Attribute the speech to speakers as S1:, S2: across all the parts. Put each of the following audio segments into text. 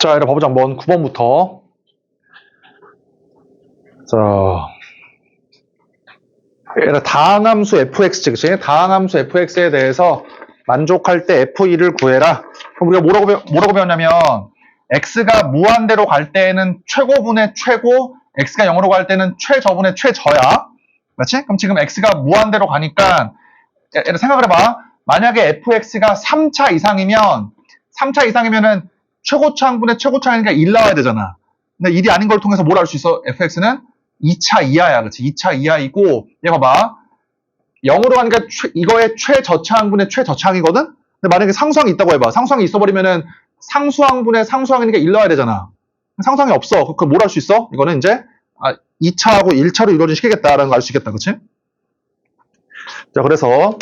S1: 자, 이래 봐보자. 한번 9번부터. 자, 이래 다항함수 fx, 그치? 다항함수 fx에 대해서 만족할 때 f2를 구해라. 그럼 우리가 뭐라고 배웠냐면, x가 무한대로 갈 때에는 최고분의 최고, x가 0으로 갈 때는 최저분의 최저야. 그렇지? 그럼 지금 x가 무한대로 가니까, 생각을 해봐. 만약에 fx가 3차 이상이면은 최고차항분의 최고차항이니까 1 나와야 되잖아. 근데 1이 아닌 걸 통해서 뭘 알 수 있어? fx는 2차 이하야. 그치? 2차 이하이고, 얘 봐봐. 0으로 가니까 이거의 최저차항분의 최저차항이거든? 근데 만약에 상수항이 있다고 해봐. 상수항이 있어버리면은 상수항분의 상수항이니까 1 나와야 되잖아. 상수항이 없어. 그럼 뭘 알 수 있어? 이거는 이제 2차하고 1차로 이루어진 식이겠다라는 걸 알 수 있겠다. 그치? 자, 그래서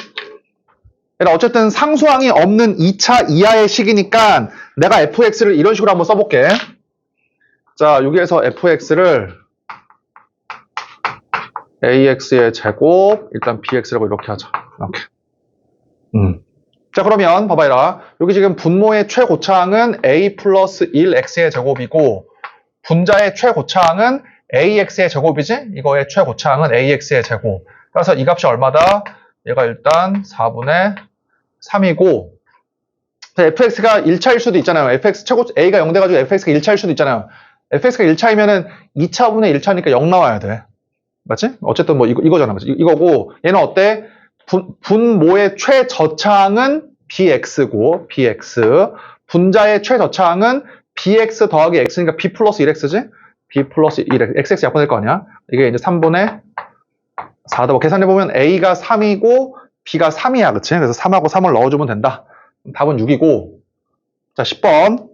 S1: 어쨌든 상수항이 없는 2차 이하의 식이니까 내가 fx를 이런 식으로 한번 써볼게. 자, 여기에서 fx를 ax의 제곱, 일단 bx라고 이렇게 하자. 이렇게. 자, 그러면 봐봐라. 여기 지금 분모의 최고차항은 a 플러스 1x의 제곱이고 분자의 최고차항은 ax의 제곱이지? 이거의 최고차항은 ax의 제곱. 그래서 이 값이 얼마다? 얘가 일단 4분의 3이고 fx가 1차일 수도 있잖아요. fx 최고 a가 0 돼가지고 fx가 1차일 수도 있잖아요. fx가 1차이면은 2차분의 1차니까 0 나와야 돼. 맞지? 어쨌든 뭐 이거잖아. 맞지? 이거고 얘는 어때? 분모의 최저차항은 bx고 bx 분자의 최저차항은 bx 더하기 x니까 b 플러스 1x지? b 플러스 1x xx 약분될 거 아니야? 이게 이제 3분의 4다. 뭐 계산해보면 a가 3이고 b가 3이야. 그치? 그래서 3하고 3을 넣어주면 된다. 답은 6이고. 자, 10번.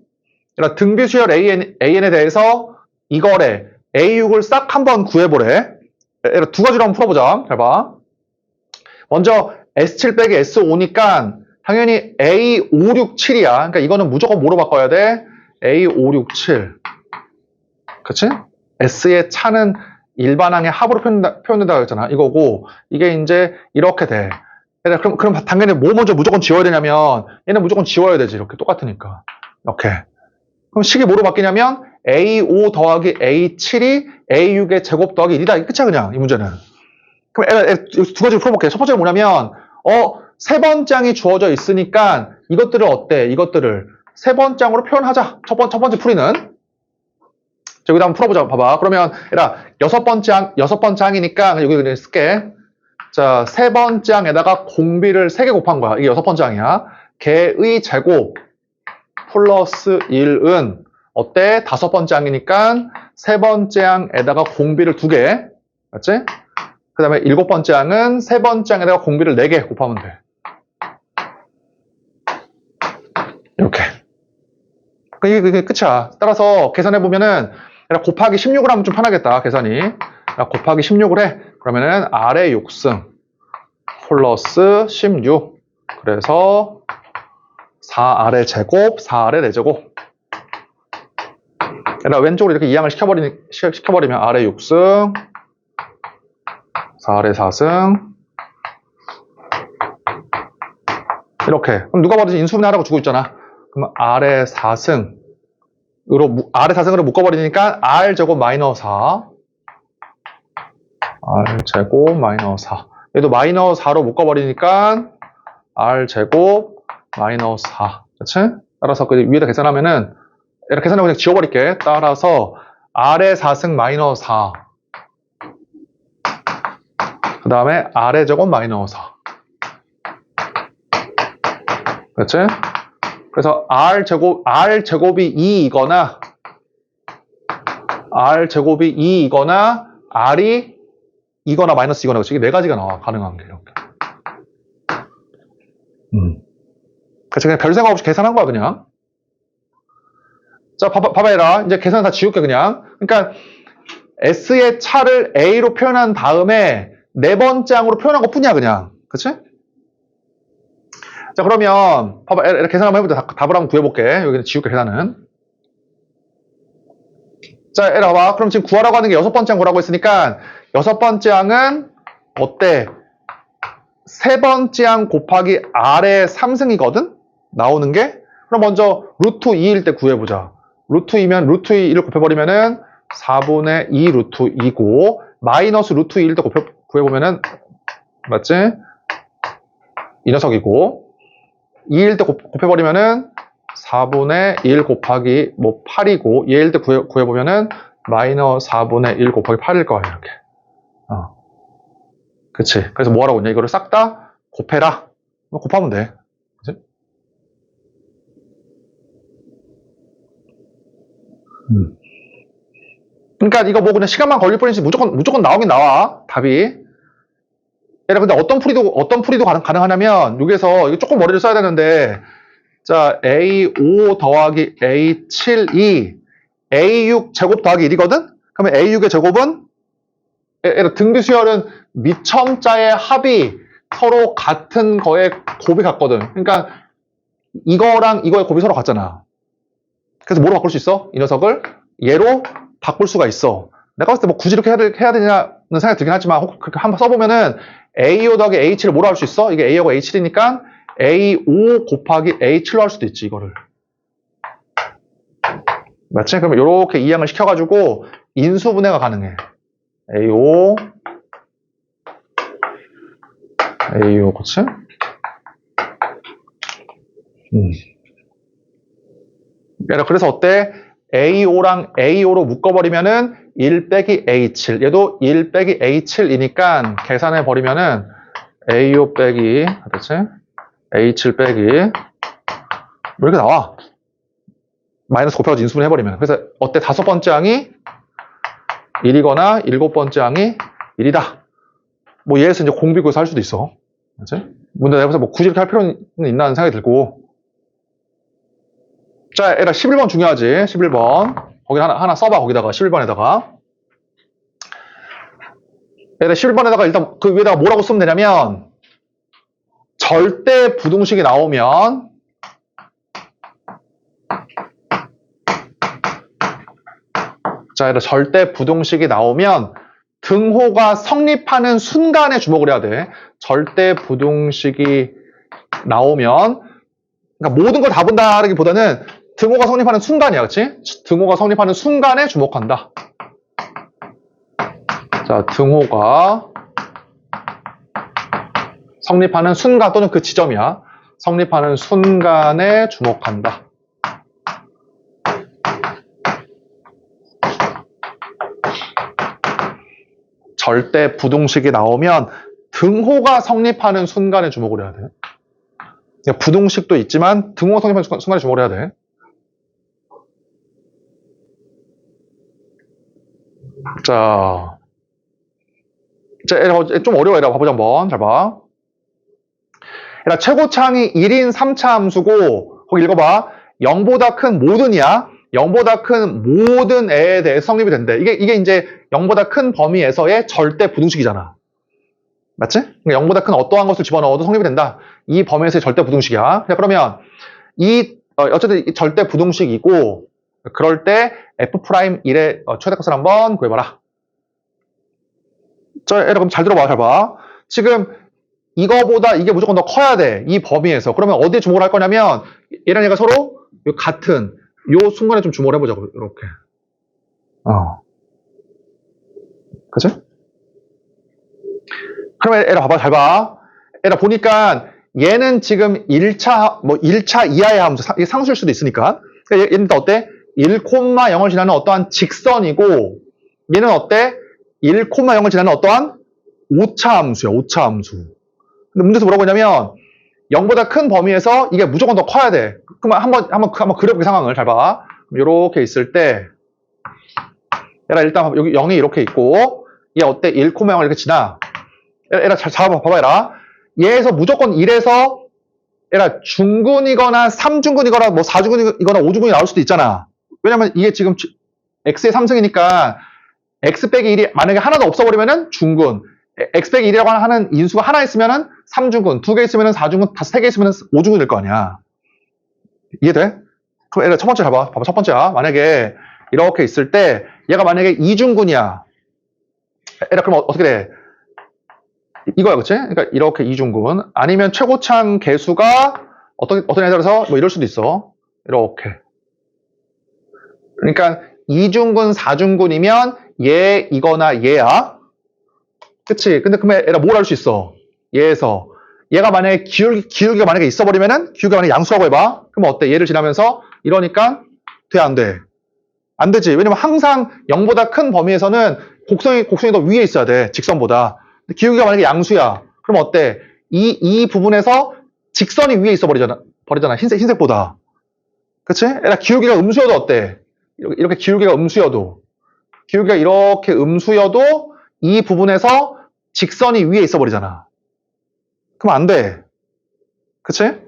S1: 등비수열 AN에 대해서 이거래. A6을 싹 한번 구해보래. 두 가지로 한번 풀어보자. 잘 봐. 먼저 S7 빼기 S5니까 당연히 A567이야. 그러니까 이거는 무조건 뭐로 바꿔야 돼? A567. 그치? S의 차는 일반항의 합으로 표현된다고 했잖아. 이거고, 이게 이제 이렇게 돼. 그럼 당연히 뭐 먼저 무조건 지워야 되냐면, 얘는 무조건 지워야 되지. 이렇게 똑같으니까. 이렇게. 그럼 식이 뭐로 바뀌냐면, A5 더하기 A7이 A6의 제곱 더하기 1이다. 이게 끝이야, 그냥. 이 문제는. 그럼 두 가지로 풀어볼게. 첫 번째는 뭐냐면, 세 번장이 주어져 있으니까, 이것들을 어때? 이것들을 세 번장으로 표현하자. 첫 번째 풀이는. 자, 여기다 한번 풀어보자. 봐봐. 그러면, 여섯 번째 항이니까, 여기 그냥 쓸게. 자, 세 번째 항에다가 공비를 3개 곱한 거야. 이게 6번째 항이야. 개의 제곱 플러스 1은 어때? 5번째 항이니까 세 번째 항에다가 공비를 2개. 맞지? 그 다음에 7번째 항은 세 번째 항에다가 공비를 4개 곱하면 돼. 이렇게. 이게 끝이야. 따라서 계산해보면은 곱하기 16을 하면 좀 편하겠다. 계산이. 곱하기 16을 해. 그러면은 아래 6승 플러스 16. 그래서 4아래 제곱, 4아래 4제곱. 왼쪽으로 이렇게 이항을 시켜버리면 아래 6승, 4아래 4승. 이렇게. 그럼 누가 봐도 인수분해하라고 주고 있잖아. 그럼 아래 4승으로 묶어버리니까 R제곱 마이너스 4. R제곱 마이너스 4. 얘도 마이너스 4로 묶어버리니까 R제곱 마이너스 4. 그치? 따라서 그 위에다 계산하면은, 이렇게 계산하고 그냥 지워버릴게. 따라서 R의 4승 마이너스 4. 그 다음에 R의 제곱 마이너스 4. 그치? 그래서 R제곱이 2이거나, R제곱이 2이거나, R이 이거나 마이너스 이거나, 그치? 이게 4가지가 나와. 가능한 게, 이렇게. 그치? 그냥 별 생각 없이 계산한 거야, 그냥. 자, 봐봐라. 이제 계산 다 지울게, 그냥. 그러니까, S의 차를 A로 표현한 다음에, 4번째 항으로 표현한 것 뿐이야, 그냥. 그치? 자, 그러면, 봐봐. 이렇게 계산 한번 해보자. 답을 한번 구해볼게. 여기는 지울게, 계산은. 자, 이리 와봐. 그럼 지금 구하라고 하는 게 6번째 항 구하라고 했으니까, 6번째 항은, 어때? 3번째 항 곱하기 R의 3승이거든? 나오는 게? 그럼 먼저, 루트 2일 때 구해보자. 루트 2면 루트 2를 곱해버리면은 4분의 2 루트 2고, 마이너스 루트 2일 때 구해보면은, 맞지? 이 녀석이고, 2일 때 곱해버리면은 4분의 1 곱하기 뭐 8이고, 얘일 때 구해보면은 마이너스 4분의 1 곱하기 8일 거야, 이렇게. 그치. 그래서 뭐 하라고 했냐? 이거를 싹 다 곱해라. 곱하면 돼. 그치? 그러니까 이거 뭐 그냥 시간만 걸릴 뿐이지 무조건 나오긴 나와. 답이. 얘들아, 근데 어떤 풀이도 가능하냐면, 여기에서 이거 조금 머리를 써야 되는데, 자, A5 더하기 A7이 A6 제곱 더하기 1이거든? 그러면 A6의 제곱은, 등비수열은 미첨자의 합이 서로 같은 거에 곱이 같거든. 그러니까 이거랑 이거의 곱이 서로 같잖아. 그래서 뭐로 바꿀 수 있어? 이 녀석을 얘로 바꿀 수가 있어. 내가 봤을 때 뭐 굳이 이렇게 해야 되냐는 생각이 들긴 하지만, 그렇게 한번 써보면은 A5 더하기 A7을 뭐로 할 수 있어? 이게 A하고 A7이니까 A5 곱하기 A7로 할 수도 있지, 이거를. 맞지? 그러면 이렇게 이항을 시켜가지고 인수분해가 가능해. A5, 그치? 그래서 어때? A5랑 A5로 묶어버리면은 1 빼기 A7. 얘도 1 빼기 A7이니까 계산해버리면은 A5 빼기, 그렇지? A7 빼기. 뭐 이렇게 나와. 마이너스 곱해가지고 인수분해 해버리면. 그래서 어때? 5번째 항이 1이거나 7번째 항이 1이다. 뭐 얘에서 이제 공비구에서 할 수도 있어. 그렇지? 근데 내가 뭐 굳이 이렇게 할 필요는 있나 하는 생각이 들고. 자, 얘들아 11번 중요하지. 11번. 거기 하나 써봐. 거기다가 11번에다가. 얘들아 11번에다가 일단 그 위에다가 뭐라고 쓰면 되냐면, 절대 부등식이 나오면 자, 얘들아 절대 부등식이 나오면 등호가 성립하는 순간에 주목을 해야 돼. 절대 부등식이 나오면, 그러니까 모든 걸 다 본다라기보다는 등호가 성립하는 순간이야, 그렇지? 등호가 성립하는 순간에 주목한다. 자, 등호가 성립하는 순간 또는 그 지점이야. 성립하는 순간에 주목한다. 절대 부등식이 나오면 등호가 성립하는 순간에 주목을 해야 돼. 그러니까 부등식도 있지만 등호가 성립하는 순간에 주목을 해야 돼. 자, 좀 어려워. 얘들아, 봐보자 한번. 잘 봐. 얘들아, 최고차항이 1인 3차 함수고, 거기 읽어봐. 0보다 큰 모든이야. 0보다 큰 모든 애에 대해 성립이 된대. 이게 이제 0보다 큰 범위에서의 절대 부등식이잖아. 맞지? 그러니까 0보다 큰 어떠한 것을 집어넣어도 성립이 된다. 이 범위에서의 절대 부등식이야. 자, 그러면 어쨌든 이 절대 부등식이고, 그럴 때 F'1의 최대값을 한번 구해봐라. 자, 여러분 잘 들어봐, 잘 봐. 지금 이거보다 이게 무조건 더 커야 돼. 이 범위에서. 그러면 어디에 주목을 할 거냐면, 얘랑 얘가 서로 같은 요 순간에 좀 주목을 해보자고. 이렇게. 그치? 그러면 얘라 봐봐, 잘 봐. 얘라 보니까 얘는 지금 1차 이하의 함수, 이게 상수일 수도 있으니까. 그러니까 얘는 어때? 1,0을 지나는 어떠한 직선이고, 얘는 어때? 1,0을 지나는 어떠한 5차 함수야, 5차 함수. 근데 문제에서 뭐라고 했냐면, 0보다 큰 범위에서 이게 무조건 더 커야 돼. 그럼 한번 그려볼게, 상황을. 잘 봐. 이렇게 있을 때, 얘라 일단 여기 0이 이렇게 있고, 얘 어때? 1,0을 이렇게 지나. 얘라 잘 봐봐, 얘라. 얘에서 무조건 1에서, 얘라 중근이거나 3중근이거나 뭐 4중근이거나 5중근이 나올 수도 있잖아. 왜냐면 이게 지금 x의 3승이니까, x 빼기 1이 만약에 하나도 없어버리면은 중근. x 빼기 1이라고 하는 인수가 하나 있으면은 3중근, 2개 있으면은 4중근, 3개 있으면은 5중근 될 거 아니야. 이해돼? 그럼 얘가 첫 번째 봐봐. 첫 번째야. 만약에 이렇게 있을 때 얘가 만약에 2중근이야. 얘가 그럼 어떻게 돼? 이거야, 그치? 그러니까 이렇게 2중근. 아니면 최고차항 개수가 어떤 애에 따라서 뭐 이럴 수도 있어. 이렇게. 그러니까 2중근, 4중근이면 얘, 이거나 얘야. 그치? 근데 그러면 얘가 뭘 할 수 있어? 얘에서. 얘가 만약에 기울기가 만약에 있어버리면은, 기울기가 만약에 양수라고 해봐. 그럼 어때? 얘를 지나면서 이러니까 돼, 안 돼? 안 되지. 왜냐면 항상 0보다 큰 범위에서는 곡선이 더 위에 있어야 돼. 직선보다. 근데 기울기가 만약에 양수야. 그럼 어때? 이 부분에서 직선이 위에 있어 버리잖아. 흰색보다. 그치? 얘가 기울기가 음수여도 어때? 이렇게 기울기가 음수여도. 기울기가 이렇게 음수여도 이 부분에서 직선이 위에 있어 버리잖아. 그럼 안 돼. 그치?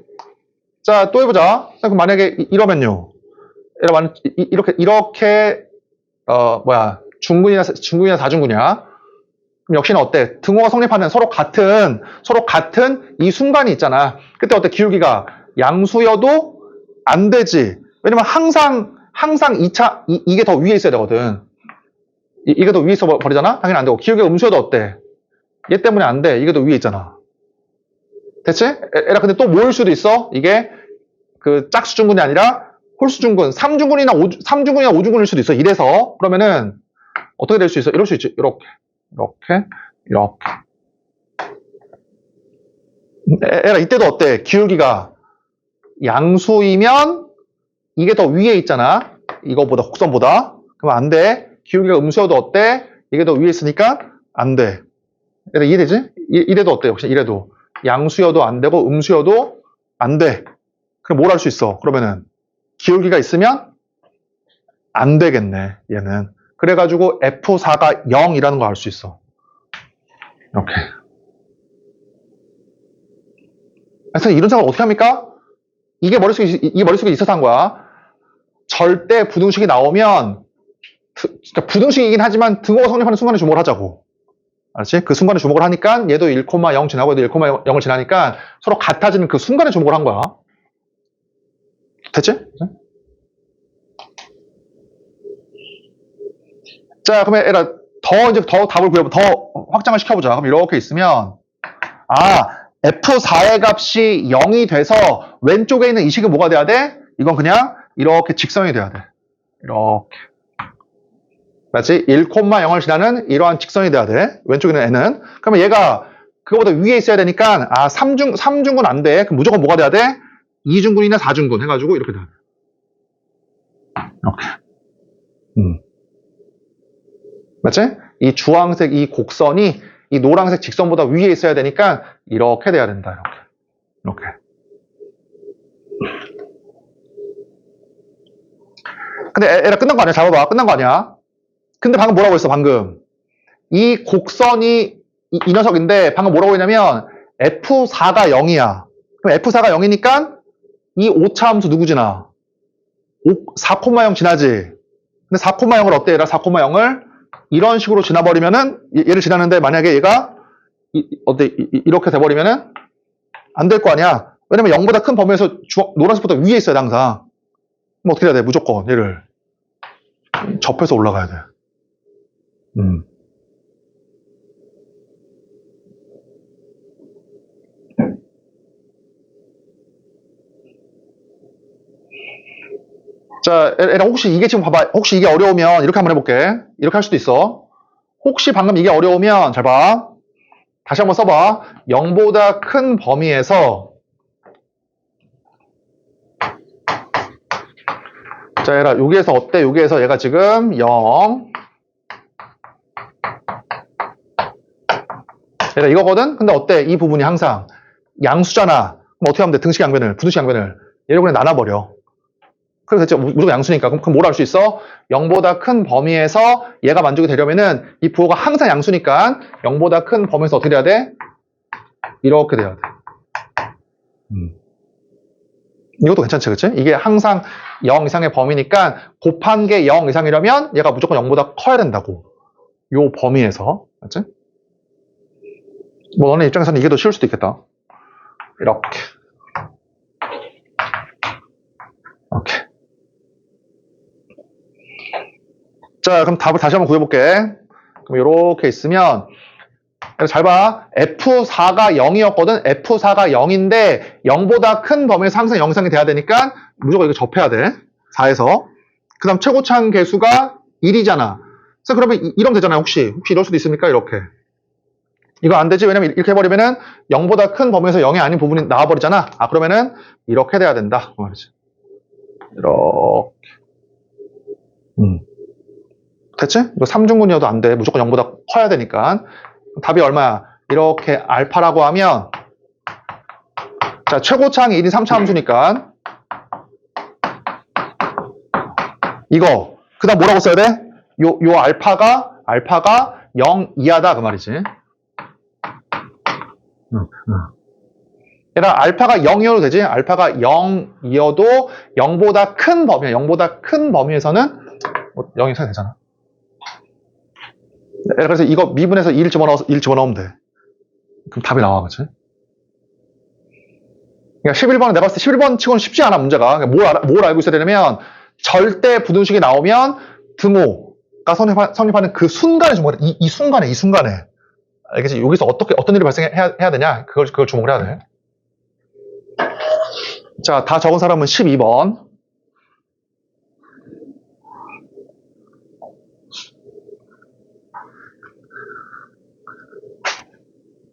S1: 자, 또 해보자. 그럼 만약에 이러면요. 이렇게, 중근이나 4중근이야. 그럼 역시나 어때? 등호가 성립하는 서로 같은 이 순간이 있잖아. 그때 어때? 기울기가 양수여도 안 되지. 왜냐면 항상 이게 더 위에 있어야 되거든. 이게 더 위에 있어 버리잖아? 당연히 안 되고. 기울기가 음수여도 어때? 얘 때문에 안 돼. 이게 더 위에 있잖아. 됐지? 에라, 근데 또 뭐일 수도 있어? 이게 그 짝수중근이 아니라 홀수중근, 3중근이나 5중근일 수도 있어. 이래서. 그러면은 어떻게 될 수 있어? 이럴 수 있지. 이렇게. 에라, 이때도 어때? 기울기가 양수이면 이게 더 위에 있잖아. 이거보다, 곡선보다. 그럼 안 돼. 기울기가 음수여도 어때? 이게 더 위에 있으니까 안 돼. 에라, 이해되지? 이래도 어때? 혹시 이래도. 양수여도 안 되고 음수여도 안 돼. 그럼 뭘 할 수 있어? 그러면은 기울기가 있으면 안 되겠네. 얘는. 그래가지고 F4가 0이라는 거 알 수 있어. 이렇게. 그래서 이런 생각을 어떻게 합니까? 이게 머릿속에 있어서 한 거야. 절대 부등식이 나오면 부등식이긴 하지만 등호가 성립하는 순간에 주목을 하자고. 알았지? 그 순간에 주목을 하니까 얘도 1,0 지나고 얘도 1,0을 지나니까 서로 같아지는 그 순간에 주목을 한 거야. 됐지? 자, 그러면 얘라 더 답을 구해보자. 더 확장을 시켜보자. 그럼 이렇게 있으면 F4의 값이 0이 돼서 왼쪽에 있는 이 식은 뭐가 돼야 돼? 이건 그냥 이렇게 직선이 돼야 돼. 이렇게. 맞지? 1,0을 지나는 이러한 직선이 돼야 돼. 왼쪽에 있는 n은. 그러면 얘가 그거보다 위에 있어야 되니까 3중근 안 돼. 그럼 무조건 뭐가 돼야 돼? 2중근이나 4중근 해가지고 이렇게 돼야 돼. 이렇게. 맞지? 이 주황색 이 곡선이 이 노란색 직선보다 위에 있어야 되니까 이렇게 돼야 된다. 이렇게. 근데 에라 끝난 거 아니야? 잘 봐봐. 끝난 거 아니야? 근데 방금 뭐라고 했어? 방금 이 곡선이 이 녀석인데 방금 뭐라고 했냐면 F4가 0이야. 그럼 F4가 0이니까 이 오차 함수 누구 지나? 4,0 지나지. 근데 4,0을 어때? 얘라 4,0을 이런 식으로 지나버리면은 얘를 지나는데 만약에 얘가 이렇게 돼버리면은 안 될 거 아니야. 왜냐면 0보다 큰 범위에서 노란색보다 위에 있어야 돼 항상. 그럼 어떻게 해야 돼? 무조건 얘를 접해서 올라가야 돼. 자, 에라 혹시 이게 지금 봐봐. 혹시 이게 어려우면 이렇게 한번 해볼게. 이렇게 할 수도 있어. 혹시 방금 이게 어려우면 잘 봐. 다시 한번 써봐. 0보다 큰 범위에서 자, 얘라 여기에서 어때? 여기에서 얘가 지금 0 얘라 이거거든? 근데 어때? 이 부분이 항상 양수잖아. 그럼 어떻게 하면 돼? 등식 양변을, 부등식 양변을 얘를 그냥 나눠버려. 그래서 대체 무조건 양수니까. 그럼 뭘 알 수 있어? 0보다 큰 범위에서 얘가 만족이 되려면은 이 부호가 항상 양수니까 0보다 큰 범위에서 어떻게 돼야 돼? 이렇게 돼야 돼. 이것도 괜찮지, 그치? 이게 항상 0 이상의 범위니까 곱한 게 0 이상이려면 얘가 무조건 0보다 커야 된다고. 요 범위에서. 맞지? 뭐 너네 입장에서는 이게 더 쉬울 수도 있겠다. 이렇게. 자, 그럼 답을 다시 한번 구해볼게. 그럼 이렇게 있으면 잘 봐. F4가 0이었거든. F4가 0인데 0보다 큰 범위에서 항상 0 이상이 돼야 되니까 무조건 이거 접해야 돼. 4에서. 그 다음 최고차항 계수가 1이잖아. 그래서 그러면 이러면 되잖아요. 혹시 이럴 수도 있습니까? 이렇게. 이거 안 되지. 왜냐면 이렇게 해버리면은 0보다 큰 범위에서 0이 아닌 부분이 나와버리잖아. 그러면은 이렇게 돼야 된다. 그 말이지. 이렇게. 됐지? 이거 3중근이어도 안 돼. 무조건 0보다 커야 되니까. 답이 얼마야? 이렇게 알파라고 하면, 자, 최고차항이 1인 3차 함수니까, 이거, 그 다음 뭐라고 써야 돼? 요 알파가 0 이하다. 그 말이지. 얘들아, 알파가 0이어도 되지? 알파가 0이어도 0보다 큰 범위야. 0보다 큰 범위에서는 0 이상 되잖아. 그래서 이거 미분해서 1 집어넣으면 돼. 그럼 답이 나와, 그치? 그러니까 11번은 내가 봤을 때 11번 치고는 쉽지 않아, 문제가. 그러니까 뭘 알고 있어야 되냐면, 절대 부등식이 나오면 등호가 성립하는 그 순간에 주목을 해. 이 순간에. 알겠지? 여기서 어떤 일이 발생해야 되냐? 그걸 주목을 해야 돼. 자, 다 적은 사람은 12번.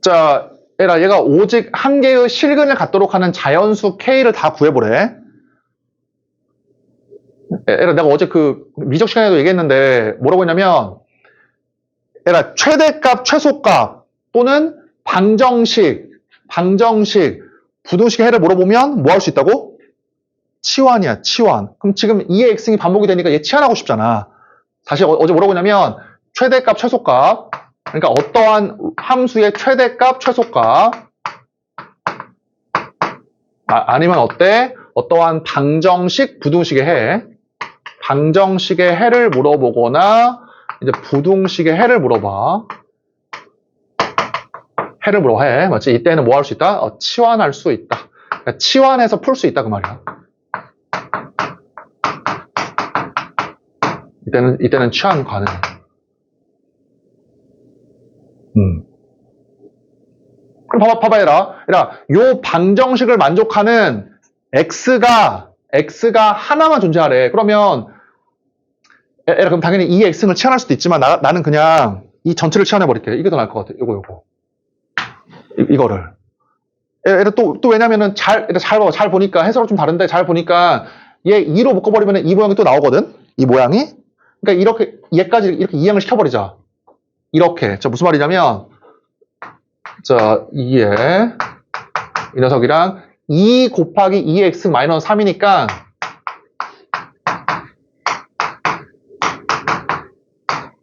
S1: 자, 얘가 오직 한 개의 실근을 갖도록 하는 자연수 K를 다 구해보래. 내가 어제 그 미적 시간에도 얘기했는데 뭐라고 했냐면 최대값, 최소값 또는 방정식, 부등식의 해를 물어보면 뭐 할 수 있다고? 치환이야, 치환. 그럼 지금 2의 x이 반복이 되니까 얘 치환하고 싶잖아. 다시 어제 뭐라고 했냐면 최대값, 최소값. 그러니까 어떠한 함수의 최대값, 최소값. 아니면 어떠한 방정식, 부등식의 해. 방정식의 해를 물어보거나 이제 부등식의 해를 물어봐. 해. 맞지? 이때는 뭐 할 수 있다? 치환할 수 있다. 그러니까 치환해서 풀 수 있다 그 말이야. 이때는 치환 가능해. 그럼 봐봐 얘라. 요 방정식을 만족하는 x가 하나만 존재하래. 그러면 그럼 당연히 이 x를 치환할 수도 있지만 나는 그냥 이 전체를 치환해 버릴게. 이게 더 나을 것 같아. 요거. 이거를. 또 왜냐면은 잘 보니까 해석을 좀 다른데 잘 보니까 얘 2로 묶어버리면 이 모양이 또 나오거든. 이 모양이. 그러니까 이렇게 얘까지 이렇게 이항을 시켜버리자. 이렇게. 자, 무슨 말이냐면 자, 2에 이 녀석이랑 2 곱하기 2x 마이너스 3이니까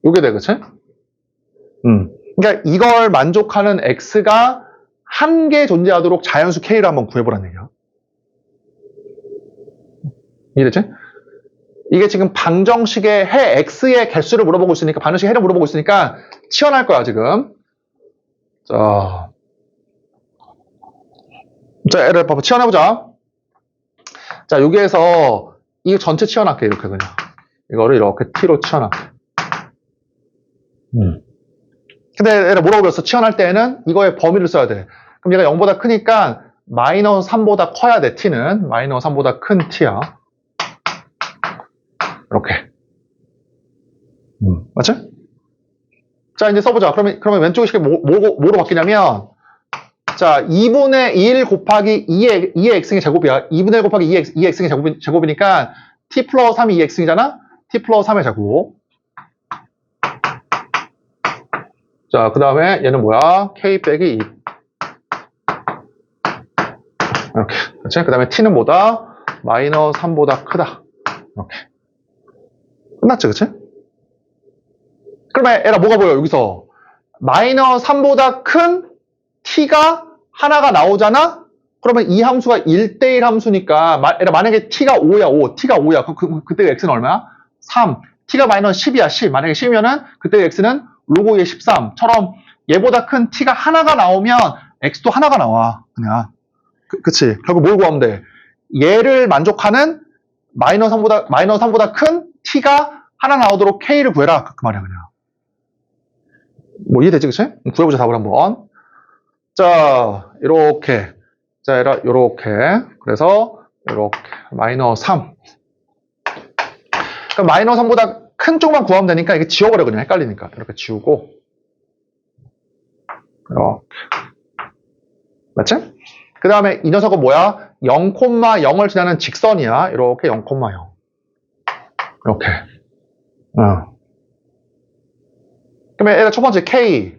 S1: 요게 돼, 그치? 그러니까 이걸 만족하는 x가 한 개 존재하도록 자연수 k를 한번 구해보라는 얘기야. 이해됐지? 이게 지금 방정식의 해 x의 개수를 물어보고 있으니까, 방정식의 해를 물어보고 있으니까 치환할 거야, 지금. 자, 얘를 봐봐. 치환해보자. 자, 여기에서 이 전체 치환할게, 이렇게 그냥. 이거를 이렇게 t로 치환할게. 근데 얘를 뭐라고 그랬어? 치환할 때에는 이거의 범위를 써야 돼. 그럼 얘가 0보다 크니까 마이너스 3보다 커야 돼, t는. 마이너스 3보다 큰 t야. 이렇게. 맞지? 자, 이제 써보자. 그러면 왼쪽 식이 뭐로 바뀌냐면, 자, 2분의 1 곱하기 2의 x승의 제곱이야. 2분의 1 곱하기 2의 x승의 제곱이니까 t 플러스 3이 2x승이잖아? t 플러스 3의 제곱. 자, 그 다음에 얘는 뭐야? k 빼기 2. 이렇게. 그렇지? 그 다음에 t는 뭐다? 마이너스 3보다 크다. 이렇게. 끝났지, 그치? 그러면 얘가 뭐가 보여, 여기서? 마이너스 3보다 큰 t가 하나가 나오잖아? 그러면 이 함수가 1대1 함수니까, 만약에 t가 5야, t가 5야. 그때 x는 얼마야? 3. t가 마이너스 10이야, 10. 만약에 10이면은, 그때 x는 로고 2의 13처럼 얘보다 큰 t가 하나가 나오면 x도 하나가 나와. 그냥. 그치. 결국 뭘 구하면 돼? 얘를 만족하는 마이너스 3보다 큰 t가 하나 나오도록 k를 구해라. 그 말이야, 그냥. 뭐 이해되지, 그치? 구해보자, 답을 한번. 자, 이렇게. 자, 요렇게. 그래서, 요렇게. 마이너스 3. 그러니까 그럼 마이너스 3보다 큰 쪽만 구하면 되니까 이게 지워버려, 그냥. 헷갈리니까. 이렇게 지우고. 이렇게. 맞지? 그 다음에 이 녀석은 뭐야? 0,0을 지나는 직선이야. 이렇게 0,0. 이렇게. 그러면 얘가 첫 번째 K.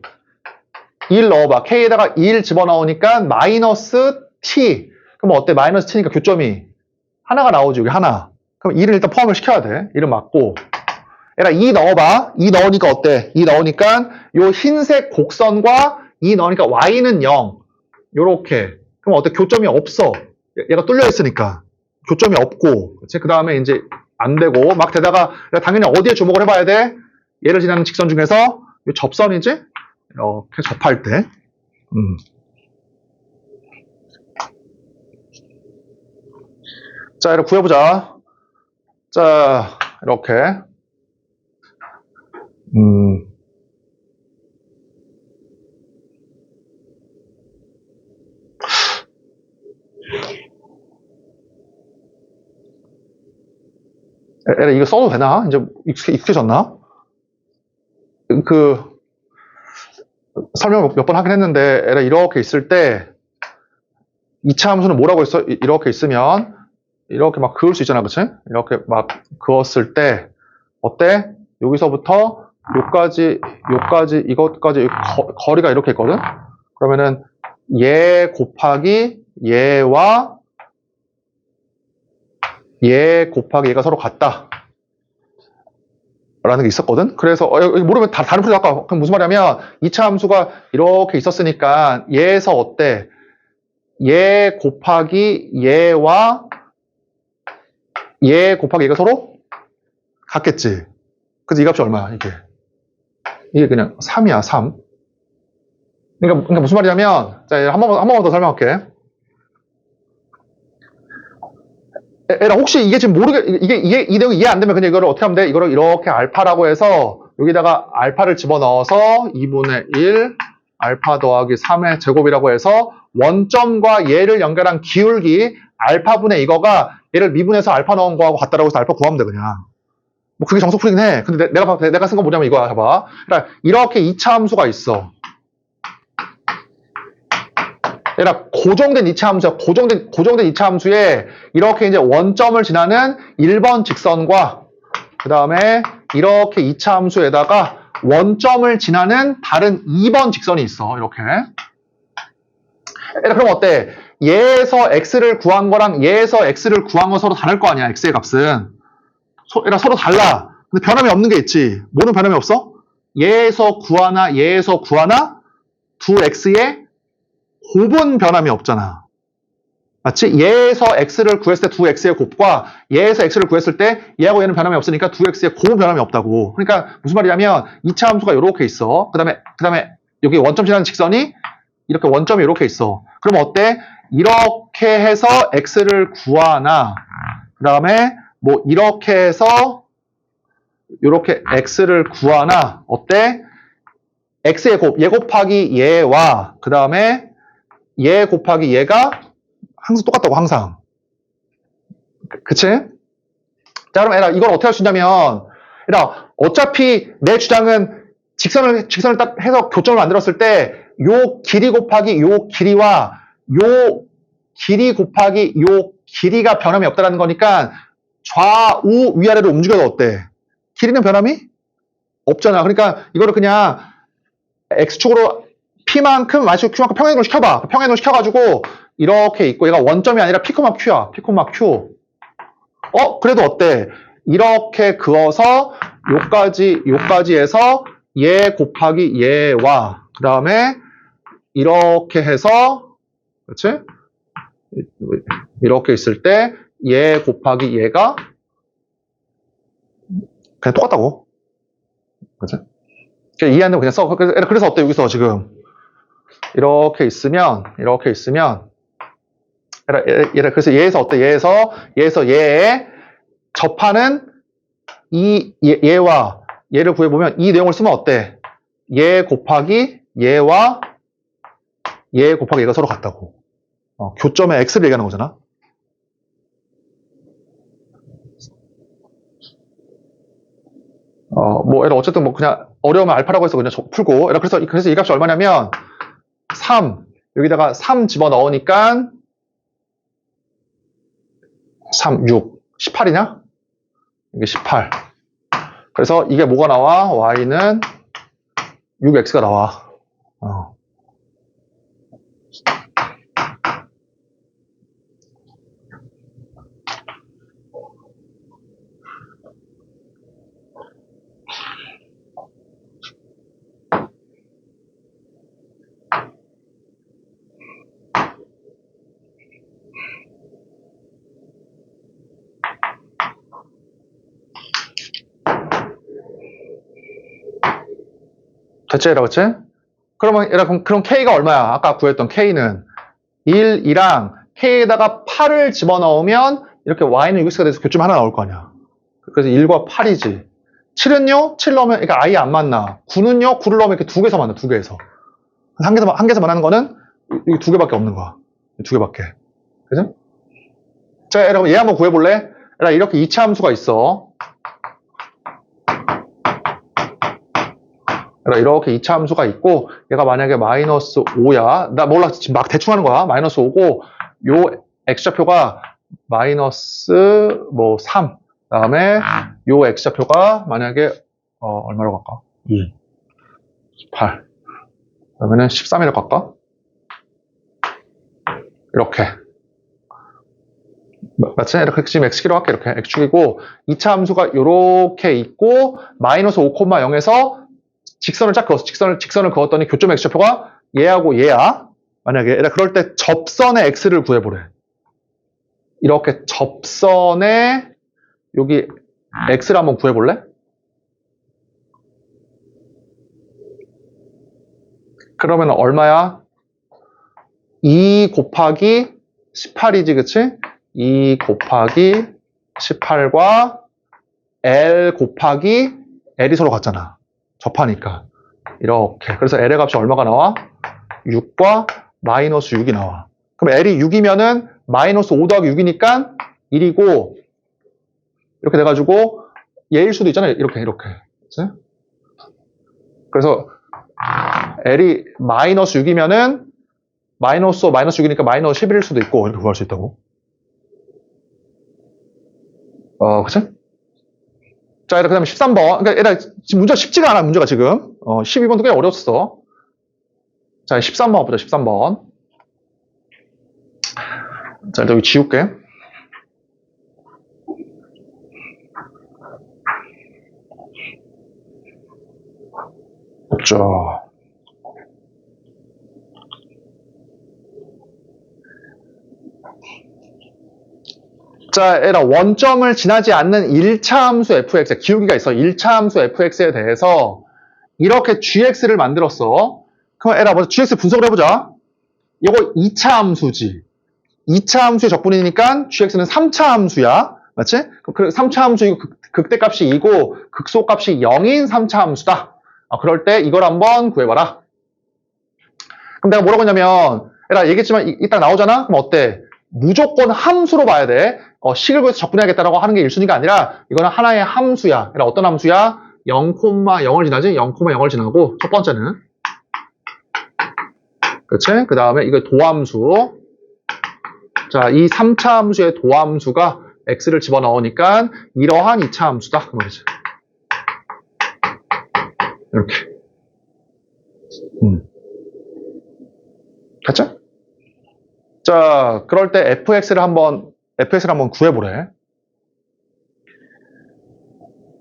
S1: 1 넣어봐. K에다가 1 집어넣으니까 마이너스 T. 그럼 어때? 마이너스 T니까 교점이 하나가 나오지, 여기 하나. 그럼 2를 일단 포함을 시켜야 돼. 2를 맞고. 얘가 2 넣어봐. 2 넣으니까 어때? 2 넣으니까 요 흰색 곡선과 2 넣으니까 Y는 0. 요렇게. 그럼 어때? 교점이 없어. 얘가 뚫려 있으니까. 교점이 없고. 그치? 그 다음에 이제 안 되고. 막 되다가 당연히 어디에 주목을 해봐야 돼? 얘를 지나는 직선 중에서 요 접선이지? 이렇게 접할 때. 자, 이렇게 구해보자. 자, 이렇게. 에라, 이거 써도 되나? 이제 익숙해졌나? 설명 몇 번 하긴 했는데, 에라, 이렇게 있을 때, 2차 함수는 뭐라고 했어? 이렇게 있으면, 이렇게 막 그을 수 있잖아, 그치? 이렇게 막 그었을 때, 어때? 여기서부터, 요까지, 이것까지, 거리가 이렇게 있거든? 그러면은, 얘 곱하기 얘와 얘 곱하기 얘가 서로 같다. 라는 게 있었거든? 그래서, 모르면 다른 풀이 아까 무슨 말이냐면, 2차 함수가 이렇게 있었으니까, 얘에서 어때? 얘 곱하기 얘와 얘 곱하기 얘가 서로 같겠지? 그래서 이 값이 얼마야, 이게? 이게 그냥 3이야, 3. 그러니까 무슨 말이냐면, 자, 한 번만 더 설명할게. 에라, 혹시 이게 지금 이게 이 내용이 이해 안 되면 그냥 이거를 어떻게 하면 돼? 이거를 이렇게 알파라고 해서 여기다가 알파를 집어넣어서 2분의 1 알파 더하기 3의 제곱이라고 해서 원점과 얘를 연결한 기울기 알파분의 이거가 얘를 미분해서 알파 넣은 거하고 같다라고 해서 알파 구하면 돼, 그냥. 뭐 그게 정석풀이긴 해. 근데 내가 쓴 거 뭐냐면 이거야, 봐봐. 그러니까 이렇게 2차 함수가 있어. 얘가 고정된 2차 함수야. 고정된 2차 함수에 이렇게 이제 원점을 지나는 1번 직선과 그 다음에 이렇게 2차 함수에다가 원점을 지나는 다른 2번 직선이 있어. 이렇게. 그럼 어때? 얘에서 x를 구한 거랑 얘에서 x를 구한 거 서로 다를 거 아니야. x의 값은. 서로 달라. 근데 변함이 없는 게 있지. 뭐는 변함이 없어? 얘에서 구하나 두 x의 곱은 변함이 없잖아. 맞지? 얘에서 x를 구했을 때 두 x의 곱과 얘에서 x를 구했을 때 얘하고 얘는 변함이 없으니까 두 x의 곱은 변함이 없다고. 그러니까 무슨 말이냐면 2차 함수가 이렇게 있어. 그 다음에 여기 원점 지나는 직선이 이렇게 원점이 이렇게 있어. 그럼 어때? 이렇게 해서 x를 구하나 그 다음에 뭐 이렇게 해서 이렇게 x를 구하나 어때? x의 곱, 얘 곱하기 얘와 그 다음에 얘 곱하기 얘가 항상 똑같다고, 항상. 그치? 자, 그럼 에라, 이걸 어떻게 할 수 있냐면, 에라, 어차피 내 주장은 직선을 딱 해서 교점을 만들었을 때, 요 길이 곱하기 요 길이와 요 길이 곱하기 요 길이가 변함이 없다는 거니까, 좌우 위아래로 움직여도 어때? 길이는 변함이 없잖아. 그러니까 이거를 그냥 x축으로 P만큼, Y축 Q만큼 평행으로 시켜봐. 평행으로 시켜가지고, 이렇게 있고, 얘가 원점이 아니라 P, Q야. P, Q. 그래도 어때? 이렇게 그어서, 요까지 해서, 얘 곱하기 얘와, 그 다음에, 이렇게 해서, 그렇지? 이렇게 있을 때, 얘 곱하기 얘가, 그냥 똑같다고. 그렇지? 이해 안 되면 그냥 써. 그래서 어때? 여기서 지금. 이렇게 있으면 그래서 얘에서 어때? 얘에서 얘에 접하는 얘와 얘를 구해보면 이 내용을 쓰면 어때? 얘 곱하기 얘와 얘 곱하기 얘가 서로 같다고. 교점의 x를 얘기하는 거잖아. 뭐, 얘를 어쨌든 뭐 그냥 어려우면 알파라고 해서 그냥 풀고, 그래서 이 값이 얼마냐면, 3, 여기다가 3 집어넣으니까, 3, 6, 18이냐? 이게 18. 그래서 이게 뭐가 나와? y는 6x가 나와. 됐지, 얘라, 그치? 그러면, 얘라, 그럼 K가 얼마야? 아까 구했던 K는 1, 2랑 K에다가 8을 집어넣으면 이렇게 Y는 6X가 돼서 교점 하나 나올 거 아니야. 그래서 1과 8이지. 7은요? 7 넣으면, 그러니까 아예 안 만나. 9는요? 9를 넣으면 이렇게 두 개에서 만나, 두 개에서. 한 개에서 만나는 거는 여기 두 개밖에 없는 거야. 두 개밖에. 그죠? 자, 여러분, 얘 한번 구해볼래? 이렇게 이차 함수가 있어. 이렇게 2차 함수가 있고 얘가 만약에 마이너스 5야. 나 몰라. 지금 막 대충 하는 거야. 마이너스 5고 요 x좌표가 마이너스 뭐 3. 그다음에 요 x좌표가 만약에 얼마로 갈까? 2. 8. 그러면은 13이라고 갈까? 이렇게. 맞지? 이렇게 지금 x기로 할게. 이렇게 x축이고 2차 함수가 요렇게 있고 마이너스 5,0에서 직선을 쫙 그었어. 직선을 그었더니 교점 x좌표가 얘하고 얘야. 만약에 그럴 때 접선의 x를 구해보래. 이렇게 접선의 여기 x를 한번 구해볼래? 그러면 얼마야? 2 곱하기 18이지, 그치? 2 곱하기 18과 L 곱하기 L이 서로 같잖아. 접하니까. 이렇게. 그래서 L의 값이 얼마가 나와? 6과 마이너스 6이 나와. 그럼 L이 6이면은 마이너스 5 더하기 6이니까 1이고, 이렇게 돼가지고, 얘일 수도 있잖아요. 이렇게. 그치? 그래서 L이 마이너스 6이면은 마이너스 6이니까 마이너스 11일 수도 있고, 이렇게 구할 수 있다고. 그치? 자, 그 다음에 13번. 그러니까 지금 문제가 쉽지가 않아, 문제가 지금. 12번도 꽤 어려웠어. 자, 13번 보자, 13번. 자, 일단 여기 지울게. 없죠. 자, 얘들아, 원점을 지나지 않는 1차 함수 fx, 기울기가 있어. 1차 함수 fx에 대해서 이렇게 gx를 만들었어. 그럼 얘들아, 먼저 gx 분석을 해보자. 이거 2차 함수지. 2차 함수의 적분이니까 gx는 3차 함수야. 맞지? 그 3차 함수 극대값이 2고 극소값이 0인 3차 함수다. 그럴 때 이걸 한번 구해봐라. 그럼 내가 뭐라고 했냐면, 얘들아, 얘기했지만 이따 나오잖아? 그럼 어때? 무조건 함수로 봐야 돼. 식을 구해서 적분해야겠다라고 하는 게 1순위가 아니라 이거는 하나의 함수야. 그러니까 어떤 함수야? 0,0을 지나지? 0,0을 지나고 첫 번째는 그렇지? 그 다음에 이거 도함수. 자, 이 3차 함수의 도함수가 x를 집어넣으니까 이러한 2차 함수다. 그 말이지. 이렇게. 됐죠? 자, 그럴 때 fx를 한번 구해보래.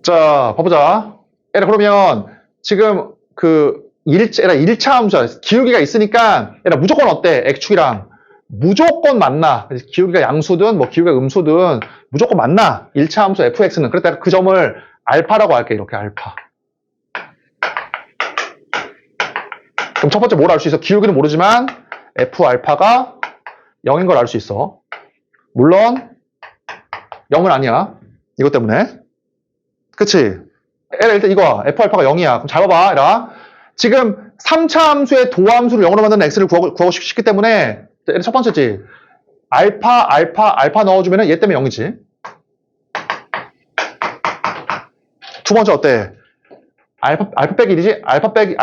S1: 자, 봐보자. 그러면 지금 그 1차 함수야. 기울기가 있으니까 무조건 어때? x축이랑 무조건 만나. 기울기가 양수든 뭐 기울기가 음수든 무조건 만나. 1차 함수 fx는. 그래서 그 점을 알파라고 할게. 이렇게 알파. 그럼 첫 번째 뭘 알 수 있어? 기울기는 모르지만 f 알파가 0인 걸 알 수 있어. 물론 0은 아니야. 이것 때문에. 그치? 일단 이거야. f 알파가 0이야. 그럼 잘 봐봐. 얘라. 지금 3차 함수의 도함수를 0으로 만드는 x를 구하고 싶기 때문에 첫 번째지. 알파 넣어주면 얘 때문에 0이지. 두 번째 어때? 알파 빼기 1이지? 알파 빼기 1,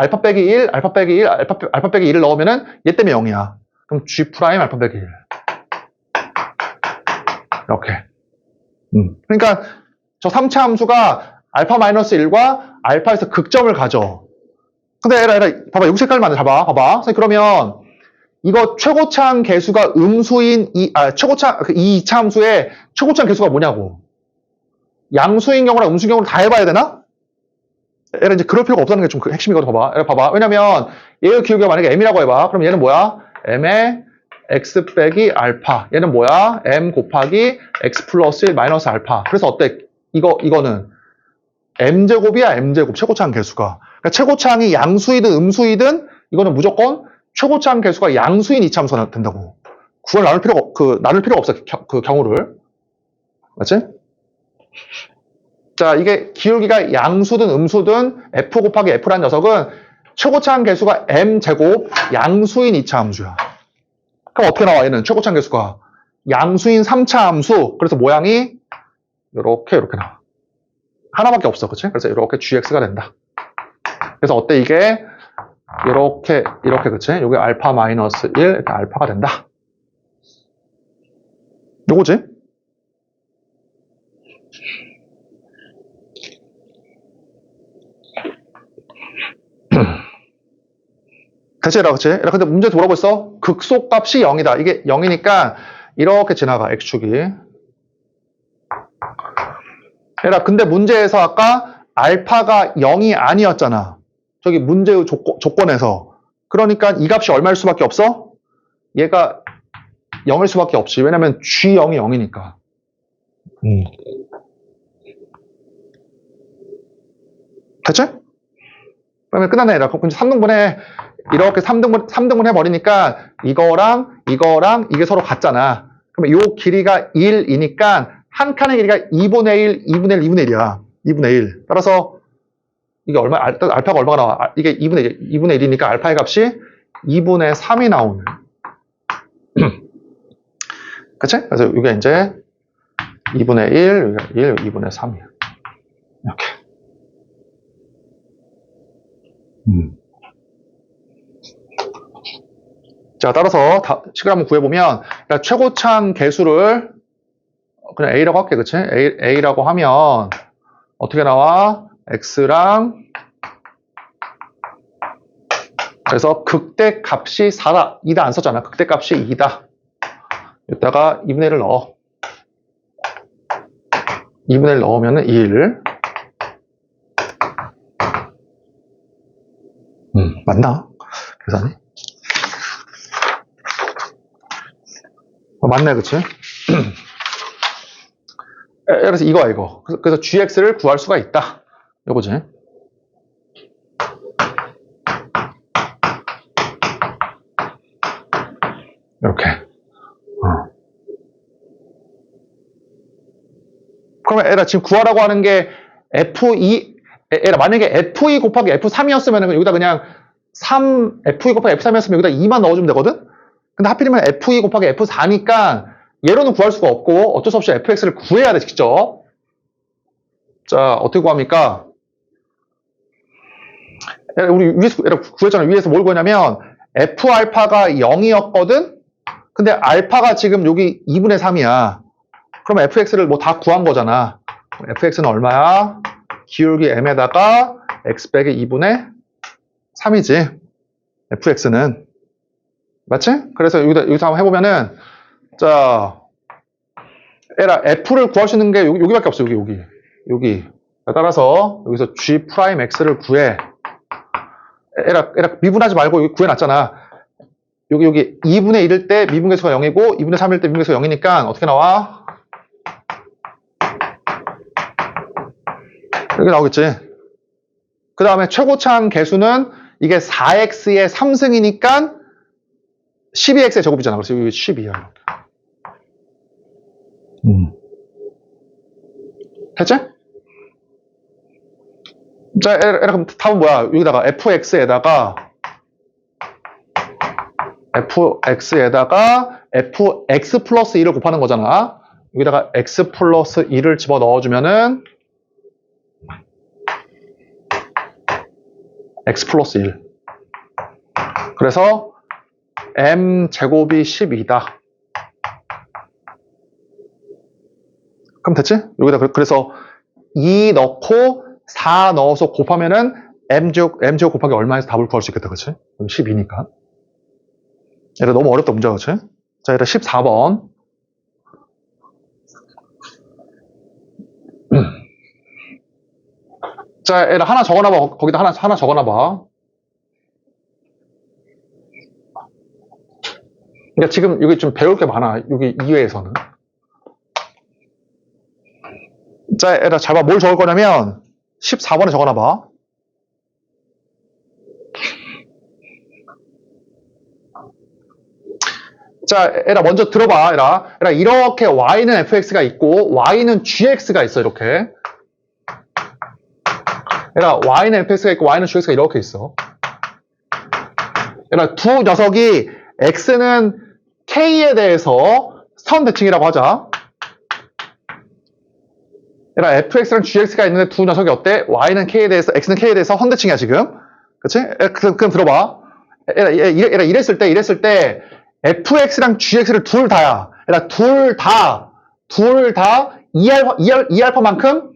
S1: 알파 빼기 1, 알파 빼기 1을 넣으면은 얘 때문에 0이야. 그럼 G 프라임 알파 빼기 1. 이렇게. 그러니까 저 3차 함수가 알파 마이너스 1과 알파에서 극점을 가져. 근데 에라, 봐봐. 여기 색깔만 잡아. 봐봐. 그러면 이거 최고차항 계수가 음수인 이 2차 함수의 최고차항 계수가 뭐냐고. 양수인 경우랑 음수인 경우를 다 해봐야 되나? 얘는 이제 그럴 필요가 없다는 게 좀 핵심이거든. 봐봐. 얘를 봐봐. 왜냐면 얘의 기울기가 만약에 m이라고 해봐. 그럼 얘는 뭐야? m의 x 빼기 알파. 얘는 뭐야? m 곱하기 x 플러스 1 마이너스 알파. 그래서 어때? 이거는 m제곱이야, m제곱. 최고차항 계수가. 그러니까 최고차항이 양수이든 음수이든 이거는 무조건 최고차항 계수가 양수인 이차함수가 된다고. 나눌 필요가 없어. 그 경우를. 맞지? 자, 이게 기울기가 양수든 음수든 f 곱하기 f라는 녀석은 최고차항 계수가 m제곱 양수인 2차 함수야. 그럼 어떻게 나와? 얘는 최고차항 계수가 양수인 3차 함수. 그래서 모양이 이렇게 나와. 하나밖에 없어. 그치? 그래서 이렇게 gx가 된다. 그래서 어때 이게? 이렇게 그치? 여기 알파 마이너스 1 이렇게 알파가 된다. 요거지? 대체 얘라, 그치? 근데 문제 돌아보고 있어. 극소값이 0이다. 이게 0이니까 이렇게 지나가, x축이. 얘라, 근데 문제에서 아까 알파가 0이 아니었잖아. 저기 문제의 조건에서. 그러니까 이 값이 얼마일 수밖에 없어? 얘가 0일 수밖에 없지. 왜냐면 G0이 0이니까. 됐지? 그러면 끝났네. 그럼 이제 3등분해. 이렇게 3등분 해버리니까 이거랑 이게 서로 같잖아. 그러면 요 길이가 1이니까 한 칸의 길이가 2분의 1, 2분의 1, 2분의 1이야. 2분의 1. 따라서 이게 알파가 얼마가 나와? 이게 2분의 1이니까 알파의 값이 2분의 3이 나오는. 그치? 그래서 이게 이제 2분의 1, 여기가 1, 2분의 3이야. 이렇게. 자, 따라서 식을 한번 구해보면, 그러니까 최고차항 계수를 그냥 A라고 할게, 그치? A라고 하면, 어떻게 나와? X랑, 그래서 극대 값이 4다. 2다 안 썼잖아. 극대 값이 2다. 여기다가 2분의 1을 넣어. 2분의 1 넣으면 1. 맞나? 계산이? 맞네, 그치? 그래서 이거야, 이거. 그래서 gx를 구할 수가 있다. 요거지. 이렇게. 그러면 에라 지금 구하라고 하는 게 F2, 에라 만약에 F2 곱하기 F3이었으면 여기다 그냥 F2 곱하기 F3이었으면 여기다 2만 넣어주면 되거든? 근데 하필이면 F2 곱하기 F4니까 얘로는 구할 수가 없고 어쩔 수 없이 fx를 구해야 돼, 직접. 자, 어떻게 구합니까? 우리 위에서 구했잖아. 위에서 뭘 구했냐면 F알파가 0이었거든? 근데 알파가 지금 여기 2분의 3이야. 그럼 fx를 뭐 다 구한 거잖아. fx는 얼마야? 기울기 m에다가 x 빼기 2분의 3이지. fx는. 맞지? 그래서 여기서 한번 해보면은, 자, 에라, f를 구할 수 있는 게 여기밖에 없어. 여기. 따라서 여기서 g 프라임 x를 구해. 에라, 미분하지 말고 여기 구해놨잖아. 여기 2분의 1일 때 미분계수가 0이고 2분의 3일 때 미분계수가 0이니까 어떻게 나와? 여기 나오겠지. 그 다음에 최고차항 계수는 이게 4x의 3승이니까 12x의 제곱이잖아. 그래서 여기 12야. 됐지? 자, 그럼 답은 뭐야? 여기다가 fx에다가 fx 플러스 2를 곱하는 거잖아. 여기다가 x 플러스 2를 집어 넣어주면은 x 플러스 1. 그래서 m 제곱이 12다. 그럼 됐지? 여기다 그래서 2 넣고 4 넣어서 곱하면은 m제곱 곱하기 얼마에서 답을 구할 수 있겠다. 그치? 12니까. 얘가 너무 어렵다 문제가. 그치? 자, 얘가 14번. 자, 얘를 하나 적어놔봐. 거기다 하나 적어놔봐. 그러니까 지금 여기 좀 배울 게 많아. 여기 2회에서는. 자, 얘들아, 잘 봐. 뭘 적을 거냐면 14번에 적어놔봐. 자, 얘들아, 먼저 들어봐. 얘들아, 이렇게 y는 fx가 있고 y는 gx가 있어. 이렇게. 얘들아, y는 fx가 있고 y는 gx가 이렇게 있어. 얘들아, 두 녀석이 x는 k에 대해서 선 대칭이라고 하자. 얘들아, fx랑 gx가 있는데 두 녀석이 어때? y는 k에 대해서, x는 k에 대해서 선 대칭이야, 지금. 그치? 그럼 들어봐. 얘들아, 이랬을 때 fx랑 gx를 둘 다야. 얘들아, 둘 다 2알파만큼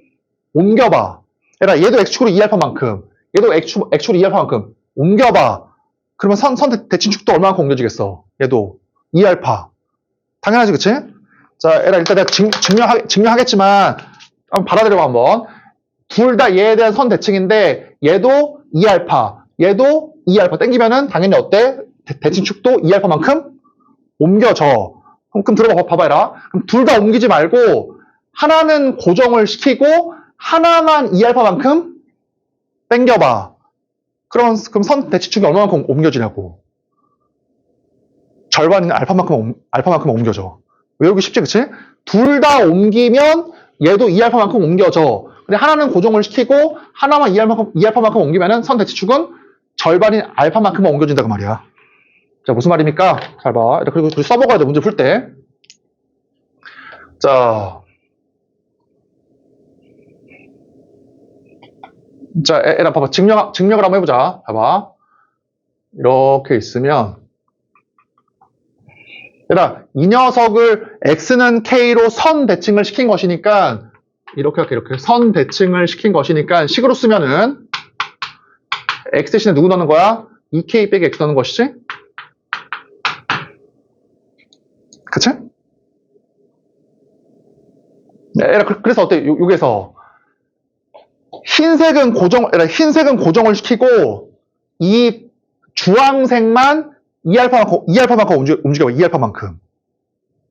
S1: 옮겨봐. 얘들아, 얘도 x축으로 2알파만큼, 얘도 x축으로 2알파만큼 옮겨봐. 그러면 선 대칭축도 얼마만큼 옮겨지겠어? 얘도 2알파. 당연하지, 그치? 자, 얘들아, 일단 내가 증명하겠지만, 한번 받아들여봐, 한번. 둘 다 얘에 대한 선 대칭인데, 얘도 2알파, 얘도 2알파. 땡기면은 당연히 어때? 대칭축도 2알파만큼 옮겨져. 그럼 들어봐, 봐봐라. 그럼 둘 다 옮기지 말고, 하나는 고정을 시키고, 하나만 2알파만큼 땡겨봐. 그럼 선 대칭축이 얼마만큼 옮겨지냐고. 절반인 알파만큼 옮겨져. 외우기 쉽지, 그치? 둘 다 옮기면 얘도 2알파만큼 옮겨져. 근데 하나는 고정을 시키고 하나만 2알파만큼 옮기면은 선 대칭축은 절반인 알파만큼만 옮겨진다고 말이야. 자, 무슨 말입니까? 잘 봐. 그리고 써먹어야 돼, 문제 풀 때. 자, 얘들아, 봐봐. 증명을 한번 해보자. 봐봐. 이렇게 있으면, 얘들아, 이 녀석을 x는 k로 선 대칭을 시킨 것이니까, 이렇게 선 대칭을 시킨 것이니까, 식으로 쓰면은, x 대신에 누구 넣는 거야? 2k 빼기 x 넣는 것이지? 그치? 얘들아, 그래서 어때? 여기에서, 흰색은 고정을 시키고, 이 주황색만 2알파만큼 움직여봐, 2알파만큼.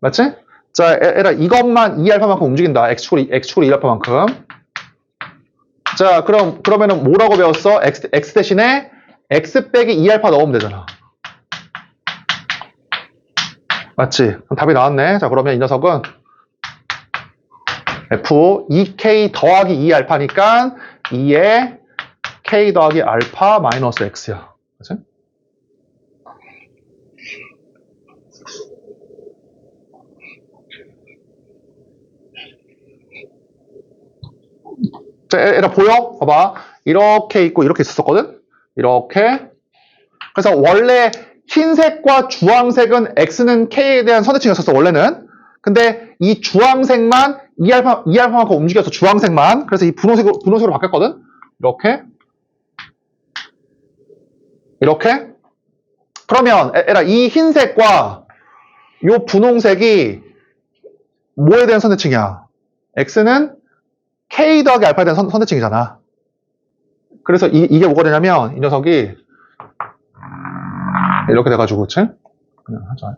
S1: 맞지? 자, 얘들아, 이것만 2알파만큼 움직인다. x축으로 2알파만큼. 자, 그러면은 뭐라고 배웠어? x 대신에 x 빼기 2알파 넣으면 되잖아. 맞지? 그럼 답이 나왔네. 자, 그러면 이 녀석은 f 2k 더하기 2알파니까 2에 k 더하기 알파 마이너스 x야. 그치? 자, 얘들아, 보여? 봐봐. 이렇게 있고 이렇게 있었거든? 이렇게. 그래서 원래 흰색과 주황색은 x는 k에 대한 선대칭이었었어, 원래는. 근데 이 주황색만 2알파만큼 움직여서 주황색만. 그래서 이 분홍색으로 바뀌었거든? 이렇게. 그러면 얘들아, 이 흰색과 요 분홍색이 뭐에 대한 선대칭이야? x는 k 더하기 알파에 대한 선대칭이잖아. 그래서 이게 뭐가 되냐면 이 녀석이 이렇게 돼가지고, 그치? 그냥 하자.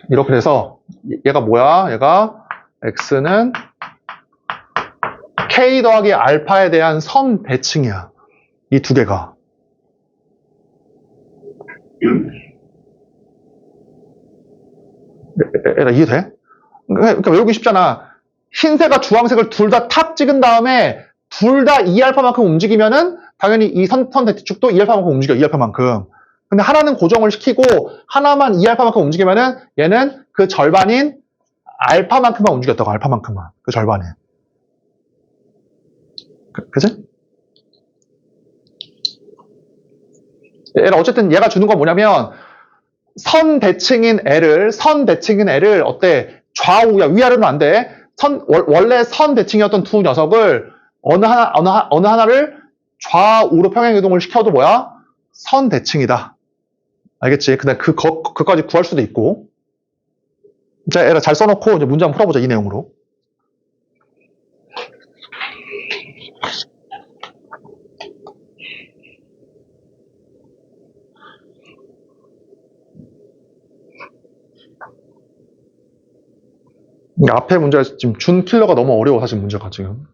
S1: 이렇게 돼서 얘가 뭐야? 얘가 x는 k 더하기 알파에 대한 선 대칭이야. 이 두 개가. 얘가 이해돼? 그러니까 외우기 쉽잖아. 흰색과 주황색을 둘 다 탑 찍은 다음에 둘 다 2알파만큼 움직이면은 당연히 이 선 대칭축도 2알파만큼 움직여. 2알파만큼. 근데 하나는 고정을 시키고 하나만 2알파만큼 움직이면은 얘는 그 절반인 알파만큼만 움직였다고. 알파만큼만. 그 절반에. 그치? 얘가 어쨌든 얘가 주는 건 뭐냐면 선 대칭인 L을 어때? 좌우야. 위아래는 안 돼. 원래 선 대칭이었던 두 녀석을 어느 하나를 좌우로 평행 이동을 시켜도 뭐야? 선 대칭이다. 알겠지? 근데 그까지 구할 수도 있고. 자, 얘를 잘 써놓고 이제 문제 한번 풀어보자, 이 내용으로. 앞에 문제가 지금 준 킬러가 너무 어려워, 사실 문제가 지금.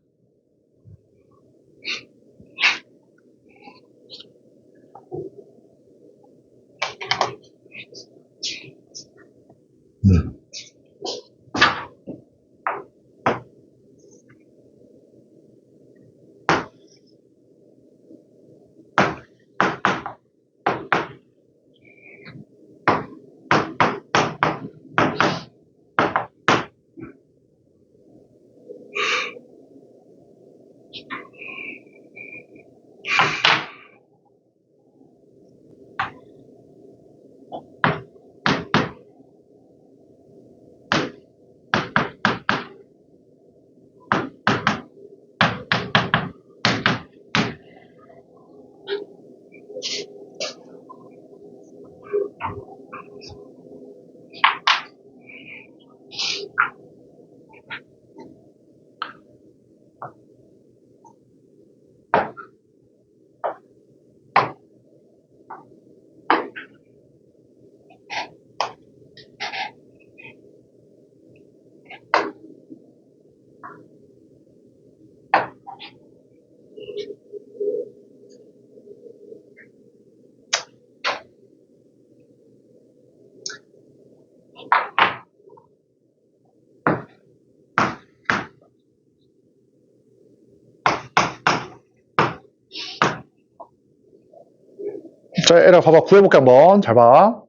S1: 자, 얘들아, 봐봐. 구해볼게, 한번. 잘 봐.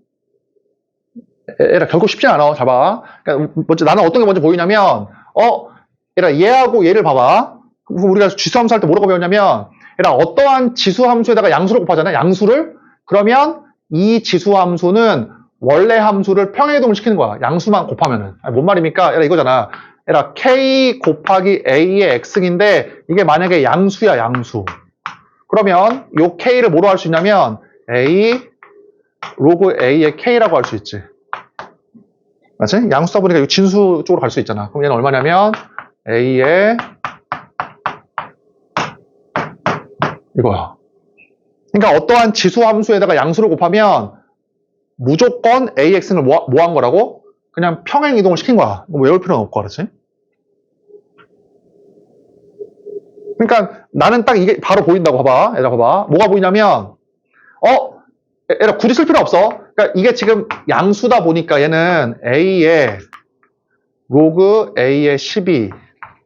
S1: 얘들아, 결국 쉽지 않아. 잘 봐. 그러니까 먼저, 나는 어떤 게 먼저 보이냐면, 얘들아, 얘하고 얘를 봐봐. 우리가 지수함수 할 때 뭐라고 배웠냐면, 얘들아, 어떠한 지수함수에다가 양수를 곱하잖아. 양수를. 그러면 이 지수함수는 원래 함수를 평행이동을 시키는 거야. 양수만 곱하면은. 아니, 뭔 말입니까? 얘들아, 이거잖아. 얘들아, k 곱하기 a의 x인데, 이게 만약에 양수야, 양수. 그러면 요 k를 뭐로 할 수 있냐면, a 로그 a의 k라고 할 수 있지. 맞지? 양수다 보니까 진수 쪽으로 갈 수 있잖아. 그럼 얘는 얼마냐면 a의 이거야. 그러니까 어떠한 지수 함수에다가 양수를 곱하면 무조건 ax는 뭐 한 거라고? 그냥 평행 이동을 시킨 거야. 외울 필요는 없고, 그렇지? 그러니까 나는 딱 이게 바로 보인다고 봐봐. 얘들아 봐봐. 뭐가 보이냐면 얘들아 굳이 쓸 필요 없어. 그러니까 이게 지금 양수다 보니까 얘는 a의 로그 a의 12